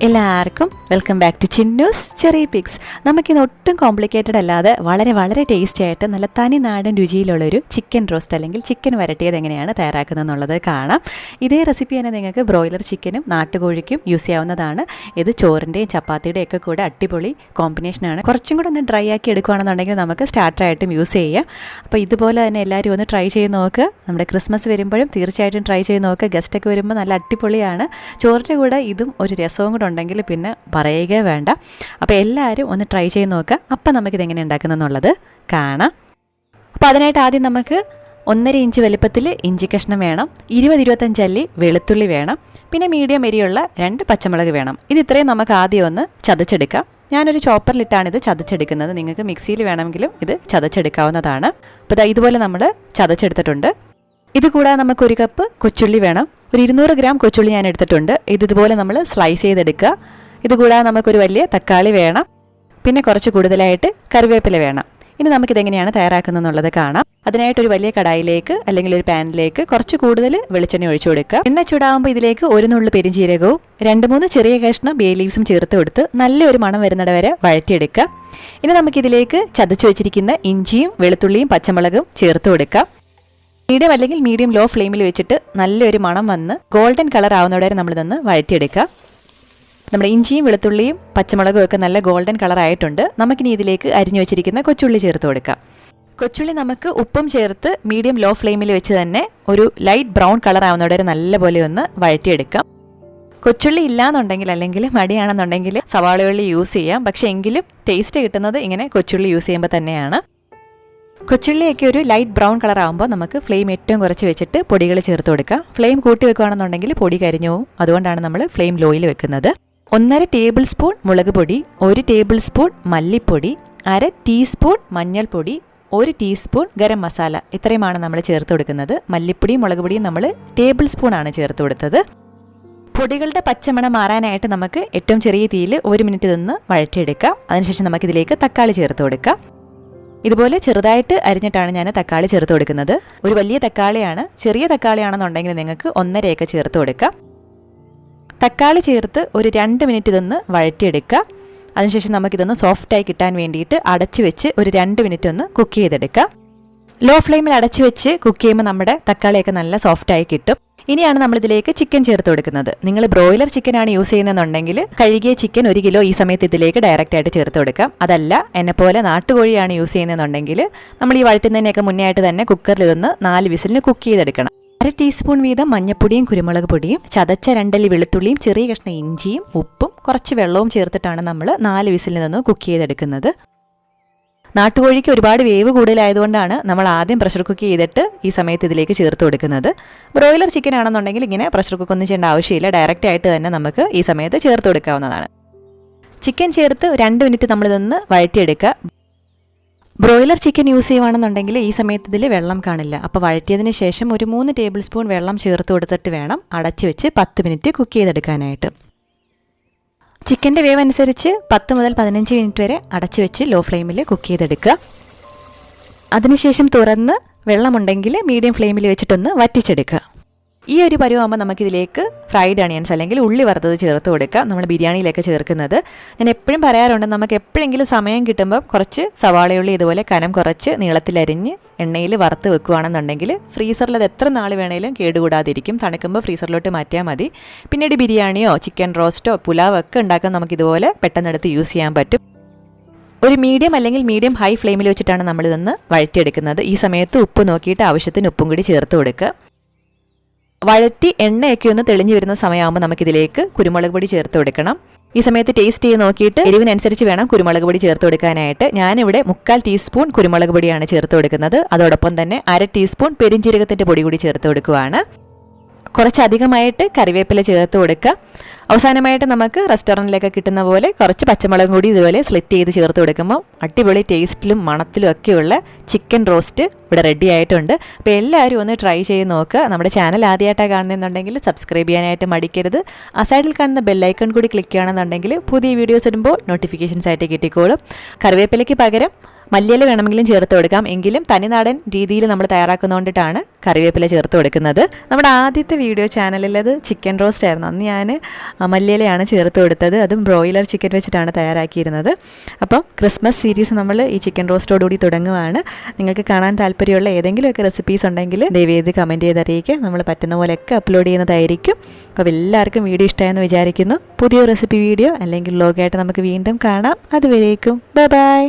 എല്ലാവർക്കും welcome back to Chinnu's Cherrypicks. നമുക്കിന്ന് ഒട്ടും കോംപ്ലിക്കേറ്റഡ് അല്ലാതെ വളരെ ടേസ്റ്റി ആയിട്ട് നല്ല തനി നാടൻ രുചിയിലുള്ളൊരു ചിക്കൻ റോസ്റ്റ് അല്ലെങ്കിൽ ചിക്കൻ വരട്ടിയത് എങ്ങനെയാണ് തയ്യാറാക്കുന്നത് എന്നുള്ളത് കാണാം. ഇതേ റെസിപ്പി തന്നെ നിങ്ങൾക്ക് ബ്രോയിലർ ചിക്കനും നാട്ടുകോഴിക്കും യൂസ് ചെയ്യാവുന്നതാണ്. ഇത് ചോറിൻ്റെയും ചപ്പാത്തിയുടെയും ഒക്കെ കൂടെ അടിപൊളി കോമ്പിനേഷനാണ്. കുറച്ചും കൂടെ ഒന്ന് ഡ്രൈ ആക്കി എടുക്കുകയാണെന്നുണ്ടെങ്കിൽ നമുക്ക് സ്റ്റാർട്ടറായിട്ടും യൂസ് ചെയ്യാം. അപ്പോൾ ഇതുപോലെ തന്നെ എല്ലാവരും ഒന്ന് ട്രൈ ചെയ്ത് നോക്കുക. നമ്മുടെ ക്രിസ്മസ് വരുമ്പോഴും തീർച്ചയായിട്ടും ട്രൈ ചെയ്ത് നോക്കുക. ഗസ്റ്റൊക്കെ വരുമ്പോൾ നല്ല അടിപൊളിയാണ്. ചോറിൻ്റെ കൂടെ ഇതും ഒരു രസവും കൂടെ ഉണ്ടെങ്കിൽ പിന്നെ പറയുക വേണ്ട. അപ്പോൾ എല്ലാവരും ഒന്ന് ട്രൈ ചെയ്ത് നോക്കുക. അപ്പം നമുക്കിത് എങ്ങനെ ഉണ്ടാക്കുന്നതെന്നുള്ളത് കാണാം. അപ്പോൾ അതിനായിട്ട് ആദ്യം നമുക്ക് 1.5 ഇഞ്ച് വലുപ്പത്തിൽ ഇഞ്ചി കഷ്ണം വേണം, 20-25 അല്ലി വെളുത്തുള്ളി വേണം, പിന്നെ മീഡിയം എരിയുള്ള 2 പച്ചമുളക് വേണം. ഇത് ഇത്രയും നമുക്ക് ആദ്യം ഒന്ന് ചതച്ചെടുക്കാം. ഞാനൊരു ചോപ്പറിലിട്ടാണ് ഇത് ചതച്ചെടുക്കുന്നത്. നിങ്ങൾക്ക് മിക്സിയിൽ വേണമെങ്കിലും ഇത് ചതച്ചെടുക്കാവുന്നതാണ്. അപ്പോൾ ഇതുപോലെ നമ്മൾ ചതച്ചെടുത്തിട്ടുണ്ട്. ഇത് കൂടാതെ നമുക്ക് 1 കപ്പ് കൊച്ചുള്ളി വേണം. ഒരു 200 ഗ്രാം കൊച്ചുള്ളി ഞാൻ എടുത്തിട്ടുണ്ട്. ഇതുപോലെ നമ്മൾ സ്ലൈസ് ചെയ്തെടുക്കുക. ഇതുകൂടാതെ നമുക്കൊരു വലിയ തക്കാളി വേണം, പിന്നെ കുറച്ച് കൂടുതലായിട്ട് കറിവേപ്പില വേണം. ഇനി നമുക്കിതെങ്ങനെയാണ് തയ്യാറാക്കുന്നത് എന്നുള്ളത് കാണാം. അതിനായിട്ടൊരു വലിയ കടായിലേക്ക് അല്ലെങ്കിൽ ഒരു പാനിലേക്ക് കുറച്ച് കൂടുതൽ വെളിച്ചെണ്ണ ഒഴിച്ചു കൊടുക്കുക. എണ്ണ ചൂടാകുമ്പോൾ ഇതിലേക്ക് 1 നുള്ളു പെരിഞ്ജീരകവും 2-3 ചെറിയ കഷ്ണം ബേ ലീവ്സും ചേർത്ത് കൊടുത്ത് നല്ലൊരു മണം വരുന്നിട വരെ വഴറ്റിയെടുക്കുക. ഇനി നമുക്കിതിലേക്ക് ചതച്ചു വെച്ചിരിക്കുന്ന ഇഞ്ചിയും വെളുത്തുള്ളിയും പച്ചമുളകും ചേർത്ത് കൊടുക്കുക. മീഡിയം അല്ലെങ്കിൽ മീഡിയം ലോ ഫ്ലെയിമിൽ വെച്ചിട്ട് നല്ലൊരു മണം വന്ന് ഗോൾഡൻ കളർ ആവുന്നവരെ നമ്മളിതൊന്ന് വഴറ്റിയെടുക്കുക. നമ്മുടെ ഇഞ്ചിയും വെളുത്തുള്ളിയും പച്ചമുളകും ഒക്കെ നല്ല ഗോൾഡൻ കളർ ആയിട്ടുണ്ട്. നമുക്കിനി ഇതിലേക്ക് അരിഞ്ഞു വെച്ചിരിക്കുന്ന കൊച്ചുള്ളി ചേർത്ത് കൊടുക്കാം. കൊച്ചുള്ളി നമുക്ക് ഉപ്പും ചേർത്ത് മീഡിയം ലോ ഫ്ലെയിമിൽ വെച്ച് തന്നെ ഒരു ലൈറ്റ് ബ്രൗൺ കളർ ആവുന്നവരെ നല്ലപോലെ ഒന്ന് വഴറ്റിയെടുക്കാം. കൊച്ചുള്ളി ഇല്ലാന്നുണ്ടെങ്കിൽ അല്ലെങ്കിൽ മടിയാണെന്നുണ്ടെങ്കിൽ സവാളയുള്ളി യൂസ് ചെയ്യാം. പക്ഷേ എങ്കിലും ടേസ്റ്റ് കിട്ടുന്നത് ഇങ്ങനെ കൊച്ചുള്ളി യൂസ് ചെയ്യുമ്പോൾ തന്നെയാണ്. കൊച്ചുള്ളിയൊക്കെ ഒരു ലൈറ്റ് ബ്രൗൺ കളർ ആകുമ്പോൾ നമുക്ക് ഫ്ലെയിം ഏറ്റവും കുറച്ച് വെച്ചിട്ട് പൊടികൾ ചേർത്ത് കൊടുക്കാം. ഫ്ലെയിം കൂട്ടി വെക്കുകയാണെന്നുണ്ടെങ്കിൽ പൊടി കരിഞ്ഞു പോവും. അതുകൊണ്ടാണ് നമ്മൾ ഫ്ലെയിം ലോയിൽ വെക്കുന്നത്. 1.5 ടേബിൾ സ്പൂൺ മുളക് പൊടി, 1 ടേബിൾ സ്പൂൺ മല്ലിപ്പൊടി, 1/2 ടീസ്പൂൺ മഞ്ഞൾപ്പൊടി, 1 ടീസ്പൂൺ ഗരം മസാല, ഇത്രയുമാണ് നമ്മൾ ചേർത്ത് കൊടുക്കുന്നത്. മല്ലിപ്പൊടിയും മുളക് പൊടിയും നമ്മൾ ടേബിൾ സ്പൂണാണ് ചേർത്ത് കൊടുത്തത്. പൊടികളുടെ പച്ചമണം മാറാനായിട്ട് നമുക്ക് ഏറ്റവും ചെറിയ തീയിൽ 1 മിനിറ്റ് നിന്ന് വഴറ്റിയെടുക്കാം. അതിനുശേഷം നമുക്കിതിലേക്ക് തക്കാളി ചേർത്ത് കൊടുക്കാം. ഇതുപോലെ ചെറുതായിട്ട് അരിഞ്ഞിട്ടാണ് ഞാൻ തക്കാളി ചേർത്ത് കൊടുക്കുന്നത്. ഒരു വലിയ തക്കാളിയാണ്. ചെറിയ തക്കാളിയാണെന്നുണ്ടെങ്കിൽ നിങ്ങൾക്ക് 1.5 ചേർത്ത് കൊടുക്കാം. തക്കാളി ചേർത്ത് ഒരു 2 മിനിറ്റ് ഇതൊന്ന് വഴറ്റിയെടുക്കുക. അതിനുശേഷം നമുക്കിതൊന്ന് സോഫ്റ്റായി കിട്ടാൻ വേണ്ടിയിട്ട് അടച്ചു വെച്ച് ഒരു 2 മിനിറ്റ് ഒന്ന് കുക്ക് ചെയ്തെടുക്കാം. ലോ ഫ്ലെയിമിൽ അടച്ചു വെച്ച് കുക്ക് ചെയ്യുമ്പോൾ നമ്മുടെ തക്കാളിയൊക്കെ നല്ല സോഫ്റ്റായി കിട്ടും. ഇനിയാണ് നമ്മളിതിലേക്ക് ചിക്കൻ ചേർത്ത് കൊടുക്കുന്നത്. നിങ്ങൾ ബ്രോയിലർ ചിക്കനാണ് യൂസ് ചെയ്യുന്നതെന്നുണ്ടെങ്കിൽ കഴുകിയ ചിക്കൻ 1 കിലോ ഈ സമയത്ത് ഇതിലേക്ക് ഡയറക്റ്റായിട്ട് ചേർത്ത് കൊടുക്കാം. അതല്ല എന്നെപ്പോലെ നാട്ടുകോഴിയാണ് യൂസ് ചെയ്യുന്നതെന്നുണ്ടെങ്കിൽ നമ്മൾ ഈ വഴറ്റുന്നതിനൊക്കെ മുന്നേ ആയിട്ട് തന്നെ കുക്കറിൽ ഇതൊന്ന് 4 വിസിലിന് കുക്ക് ചെയ്തെടുക്കണം. 1/2 ടീസ്പൂൺ വീതം മഞ്ഞപ്പൊടിയും കുരുമുളക് പൊടിയും ചതച്ച 2 അല്ലി വെളുത്തുള്ളിയും ചെറിയ കഷ്ണം ഇഞ്ചിയും ഉപ്പും കുറച്ച് വെള്ളവും ചേർത്തിട്ടാണ് നമ്മൾ 4 വിസിലിൽ നിന്ന് കുക്ക് ചെയ്തെടുക്കുന്നത്. നാട്ടുകോഴിക്ക് ഒരുപാട് വേവ് കൂടുതലായതുകൊണ്ടാണ് നമ്മൾ ആദ്യം പ്രഷർ കുക്ക് ചെയ്തിട്ട് ഈ സമയത്ത് ഇതിലേക്ക് ചേർത്ത് കൊടുക്കുന്നത്. ബ്രോയിലർ ചിക്കൻ ആണെന്നുണ്ടെങ്കിൽ ഇങ്ങനെ പ്രഷർ കുക്ക് ഒന്നും ചെയ്യേണ്ട ആവശ്യമില്ല. ഡയറക്റ്റ് ആയിട്ട് തന്നെ നമുക്ക് ഈ സമയത്ത് ചേർത്ത് കൊടുക്കാവുന്നതാണ്. ചിക്കൻ ചേർത്ത് 2 മിനിറ്റ് നമ്മളിതൊന്ന് വഴറ്റിയെടുക്കുക. ബ്രോയിലർ ചിക്കൻ യൂസ് ചെയ്യുകയാണെന്നുണ്ടെങ്കിൽ ഈ സമയത്ത് ഇതിൽ വെള്ളം കാണില്ല. അപ്പോൾ വഴറ്റിയതിന് ശേഷം ഒരു 3 ടേബിൾ സ്പൂൺ വെള്ളം ചേർത്ത് കൊടുത്തിട്ട് വേണം അടച്ചു വെച്ച് 10 മിനിറ്റ് കുക്ക് ചെയ്തെടുക്കാനായിട്ട്. ചിക്കൻ്റെ വേവ് അനുസരിച്ച് 10 മുതൽ 15 മിനിറ്റ് വരെ അടച്ചു വെച്ച് ലോ ഫ്ലെയിമിൽ കുക്ക് ചെയ്തെടുക്കുക. അതിനുശേഷം തുറന്ന് വെള്ളമുണ്ടെങ്കിൽ മീഡിയം ഫ്ലെയിമിൽ വെച്ചിട്ടൊന്ന് വറ്റിച്ചെടുക്കുക. ഈ ഒരു പരുവാകുമ്പോൾ നമുക്കിതിലേക്ക് ഫ്രൈഡ് അണിയൻസ് അല്ലെങ്കിൽ ഉള്ളി വറുത്തത് ചേർത്ത് കൊടുക്കുക. നമ്മൾ ബിരിയാണിയിലൊക്കെ ചേർക്കുന്നത്. ഞാൻ എപ്പോഴും പറയാറുണ്ട്, നമുക്ക് എപ്പോഴെങ്കിലും സമയം കിട്ടുമ്പോൾ കുറച്ച് സവാളയുള്ളി ഇതുപോലെ കനം കുറച്ച് നീളത്തിലരിഞ്ഞ് എണ്ണയിൽ വറുത്ത് വെക്കുകയാണെന്നുണ്ടെങ്കിൽ ഫ്രീസറിൽ അത് എത്ര നാൾ വേണേലും കേടുകൂടാതിരിക്കും. തണുക്കുമ്പോൾ ഫ്രീസറിലോട്ട് മാറ്റിയാൽ മതി. പിന്നീട് ബിരിയാണിയോ ചിക്കൻ റോസ്റ്റോ പുലാവോ ഒക്കെ ഉണ്ടാക്കാൻ നമുക്കിതുപോലെ പെട്ടെന്നെടുത്ത് യൂസ് ചെയ്യാൻ പറ്റും. ഒരു മീഡിയം അല്ലെങ്കിൽ മീഡിയം ഹൈ ഫ്ലെയിമിൽ വെച്ചിട്ടാണ് നമ്മളിതൊന്ന് വഴറ്റിയെടുക്കുന്നത്. ഈ സമയത്ത് ഉപ്പ് നോക്കിയിട്ട് ആവശ്യത്തിന് ഉപ്പും കൂടി ചേർത്ത് കൊടുക്കുക. വഴറ്റി എണ്ണയൊക്കെ ഒന്ന് തെളിഞ്ഞു വരുന്ന സമയമാകുമ്പോൾ നമുക്കിതിലേക്ക് കുരുമുളക് പൊടി ചേർത്ത് കൊടുക്കണം. ഈ സമയത്ത് ടേസ്റ്റ് ചെയ്ത് നോക്കിയിട്ട് എരിവിനനുസരിച്ച് വേണം കുരുമുളക് പൊടി ചേർത്ത് കൊടുക്കാനായിട്ട്. ഞാനിവിടെ 3/4 ടീസ്പൂൺ കുരുമുളക് പൊടിയാണ് ചേർത്ത് കൊടുക്കുന്നത്. അതോടൊപ്പം തന്നെ 1/2 ടീസ്പൂൺ പെരിഞ്ജീരകത്തിൻ്റെ പൊടി കൂടി ചേർത്ത് കൊടുക്കുകയാണ്. കുറച്ചധികമായിട്ട് കറിവേപ്പില ചേർത്ത് കൊടുക്കുക. അവസാനമായിട്ട് നമുക്ക് റെസ്റ്റോറൻറ്റിലൊക്കെ കിട്ടുന്ന പോലെ കുറച്ച് പച്ചമുളകും കൂടി ഇതുപോലെ സ്ലിറ്റ് ചെയ്ത് ചേർത്ത് കൊടുക്കുമ്പോൾ അടിപൊളി ടേസ്റ്റിലും മണത്തിലും ഒക്കെയുള്ള ചിക്കൻ റോസ്റ്റ് ഇവിടെ റെഡി ആയിട്ടുണ്ട്. അപ്പോൾ എല്ലാവരും ഒന്ന് ട്രൈ ചെയ്ത് നോക്കുക. നമ്മുടെ ചാനൽ ആദ്യമായിട്ടാണ് കാണുന്നതെന്നുണ്ടെങ്കിൽ സബ്സ്ക്രൈബ് ചെയ്യാനായിട്ട് മടിക്കരുത്. ആ സൈഡിൽ കാണുന്ന ബെല്ലൈക്കൺ കൂടി ക്ലിക്ക് ചെയ്യണമെന്നുണ്ടെങ്കിൽ പുതിയ വീഡിയോസ് ഇടുമ്പോൾ നോട്ടിഫിക്കേഷൻസ് ആയിട്ട് കിട്ടിക്കോളും. കറിവേപ്പിലയ്ക്ക് പകരം മല്ലിയില വേണമെങ്കിലും ചേർത്ത് കൊടുക്കാം. എങ്കിലും തനിനാടൻ രീതിയിൽ നമ്മൾ തയ്യാറാക്കുന്നതുകൊണ്ടിട്ടാണ് കറിവേപ്പില ചേർത്ത് കൊടുക്കുന്നത്. നമ്മുടെ ആദ്യത്തെ വീഡിയോ ചാനലിലത് ചിക്കൻ റോസ്റ്റ് ആയിരുന്നു. അന്ന് ഞാൻ മല്ലിയിലയാണ് ചേർത്ത് കൊടുത്തത്. അതും ബ്രോയിലർ ചിക്കൻ വെച്ചിട്ടാണ് തയ്യാറാക്കിയിരുന്നത്. അപ്പം ക്രിസ്മസ് സീരീസ് നമ്മൾ ഈ ചിക്കൻ റോസ്റ്റോടുകൂടി തുടങ്ങുവാണ്. നിങ്ങൾക്ക് കാണാൻ താല്പര്യമുള്ള ഏതെങ്കിലുമൊക്കെ റെസിപ്പീസ് ഉണ്ടെങ്കിൽ ദയവേത് കമൻറ്റ് ചെയ്ത് അറിയിക്കുക. നമ്മൾ പറ്റുന്ന പോലെയൊക്കെ അപ്ലോഡ് ചെയ്യുന്നതായിരിക്കും. അപ്പോൾ എല്ലാവർക്കും വീഡിയോ ഇഷ്ടമായെന്ന് വിചാരിക്കുന്നു. പുതിയ റെസിപ്പി വീഡിയോ അല്ലെങ്കിൽ വ്ലോഗായിട്ട് നമുക്ക് വീണ്ടും കാണാം. അതുവരേക്കും ബൈ ബൈ.